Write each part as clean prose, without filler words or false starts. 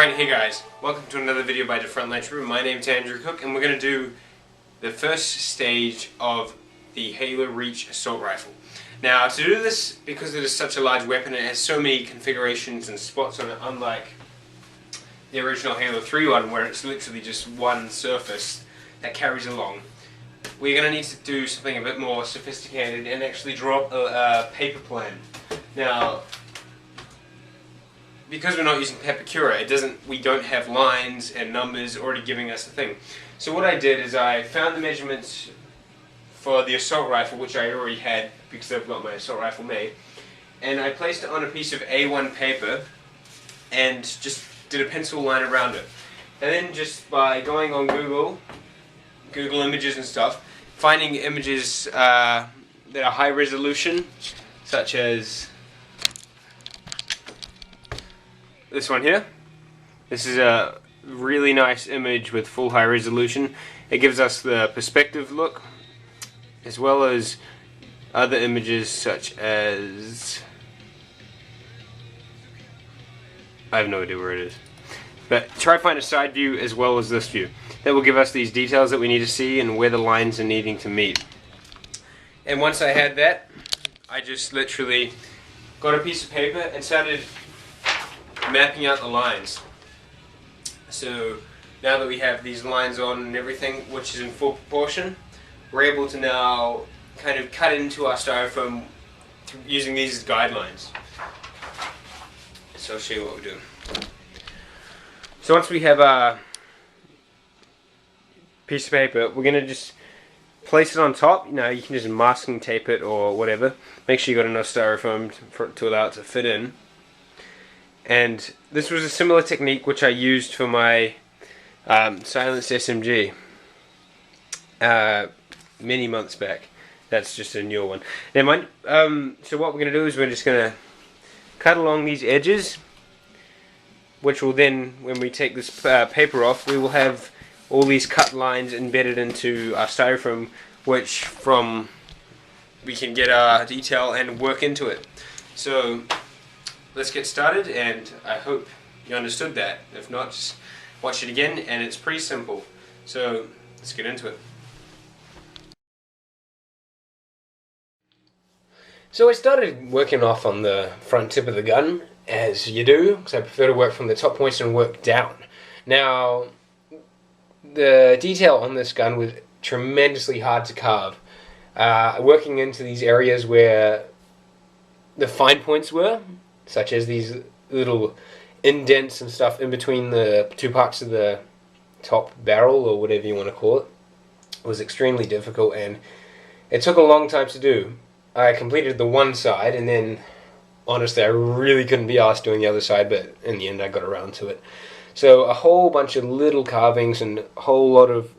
Alright, hey guys, welcome to another video by The Frontline Trooper. My name's Andrew Cook and we're going to do the first stage of the Halo Reach Assault Rifle. Now to do this, because it is such a large weapon, it has so many configurations and spots on it, unlike the original Halo 3 one where it's literally just one surface that carries along. We're going to need to do something a bit more sophisticated and actually draw up a paper plan. Now, because we're not using Pepakura, we don't have lines and numbers already giving us the thing. So what I did is I found the measurements for the assault rifle, which I already had because I've got my assault rifle made, and I placed it on a piece of A1 paper and just did a pencil line around it. And then just by going on Google Images and stuff, finding images that are high resolution, such as this one here. This is a really nice image with full high resolution. It gives us the perspective look, as well as other images such as, I have no idea where it is, but try to find a side view as well as this view. That will give us these details that we need to see and where the lines are needing to meet. And once I had that, I just literally got a piece of paper and started mapping out the lines. So now that we have these lines on and everything, which is in full proportion, we're able to now kind of cut into our styrofoam using these as guidelines. So I'll show you what we're doing. So once we have a piece of paper, we're going to just place it on top. You can just masking tape it or whatever. Make sure you got enough styrofoam to allow it to fit in. And this was a similar technique which I used for my silenced SMG many months back. That's just a newer one. Never mind. So what we're going to do is we're just going to cut along these edges, which will then, when we take this paper off, we will have all these cut lines embedded into our styrofoam, which we can get our detail and work into it. So let's get started, and I hope you understood that. If not, just watch it again, and it's pretty simple. So let's get into it. So I started working off on the front tip of the gun, as you do, because I prefer to work from the top points and work down. Now, the detail on this gun was tremendously hard to carve. Working into these areas where the fine points were, such as these little indents and stuff in between the two parts of the top barrel, or whatever you want to call it, was extremely difficult, and it took a long time to do. I completed the one side, and then honestly I really couldn't be asked doing the other side, but in the end I got around to it. So a whole bunch of little carvings and a whole lot of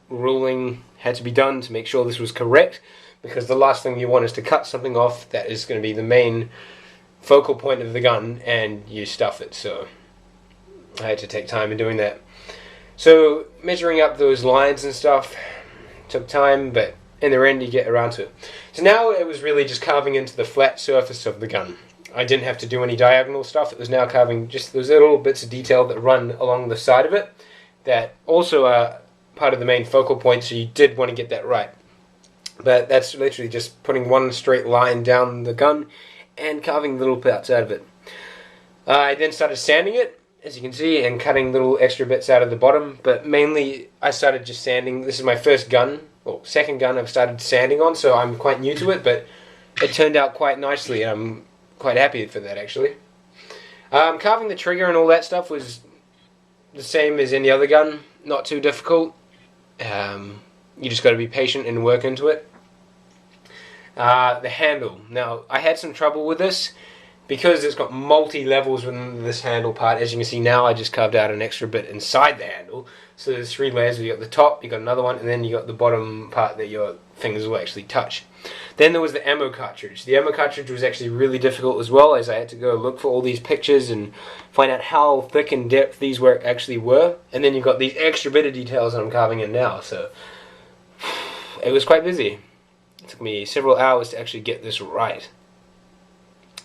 ruling had to be done to make sure this was correct, because the last thing you want is to cut something off that is going to be the main focal point of the gun and you stuff it. So I had to take time in doing that. So measuring up those lines and stuff took time, but in the end you get around to it. So now it was really just carving into the flat surface of the gun. I didn't have to do any diagonal stuff. It was now carving just those little bits of detail that run along the side of it that also are part of the main focal point, so you did want to get that right. But that's literally just putting one straight line down the gun and carving little parts out of it. I then started sanding it, as you can see, and cutting little extra bits out of the bottom, but mainly I started just sanding. This is my first gun, well, second gun I've started sanding on, so I'm quite new to it, but it turned out quite nicely, and I'm quite happy for that, actually. Carving the trigger and all that stuff was the same as any other gun, not too difficult. You just got to be patient and work into it. The handle. Now, I had some trouble with this because it's got multi-levels within this handle part. As you can see now, I just carved out an extra bit inside the handle. So there's three layers. You got the top, you got another one, and then you got the bottom part that your fingers will actually touch. Then there was the ammo cartridge. The ammo cartridge was actually really difficult as well, as I had to go look for all these pictures and find out how thick in depth these actually were. And then you've got these extra bit of details that I'm carving in now. So it was quite busy. It took me several hours to actually get this right.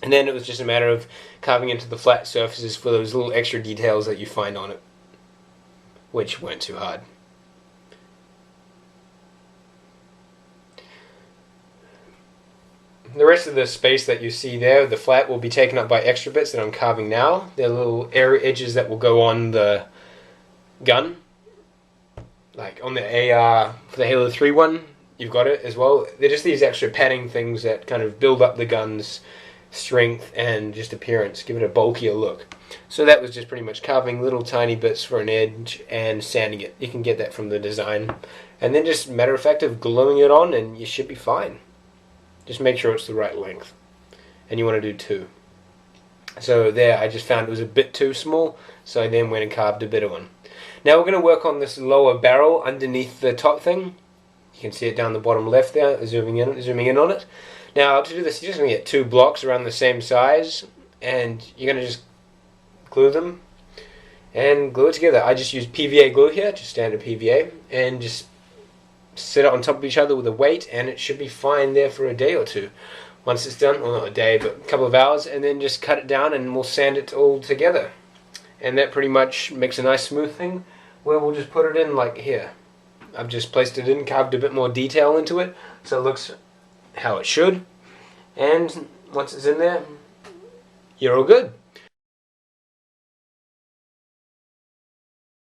And then it was just a matter of carving into the flat surfaces for those little extra details that you find on it, which weren't too hard. The rest of the space that you see there, the flat, will be taken up by extra bits that I'm carving now. They're little area edges that will go on the gun. Like on the AR, for the Halo 3 one, you've got it as well. They're just these extra padding things that kind of build up the gun's strength and just appearance, give it a bulkier look. So that was just pretty much carving little tiny bits for an edge and sanding it. You can get that from the design. And then just matter of fact of gluing it on and you should be fine. Just make sure it's the right length. And you want to do 2. So there, I just found it was a bit too small, so I then went and carved a bigger one. Now we're going to work on this lower barrel underneath the top thing. You can see it down the bottom left there, zooming in on it. Now to do this, you're just going to get 2 blocks around the same size, and you're going to just glue them and glue it together. I just used PVA glue here, just standard PVA, and just set it on top of each other with a weight, and it should be fine there for a day or 2. Once it's done, well, not a day, but a couple of hours, and then just cut it down and we'll sand it all together. And that pretty much makes a nice smooth thing where we'll just put it in like here. I've just placed it in, carved a bit more detail into it, so it looks how it should. And once it's in there, you're all good.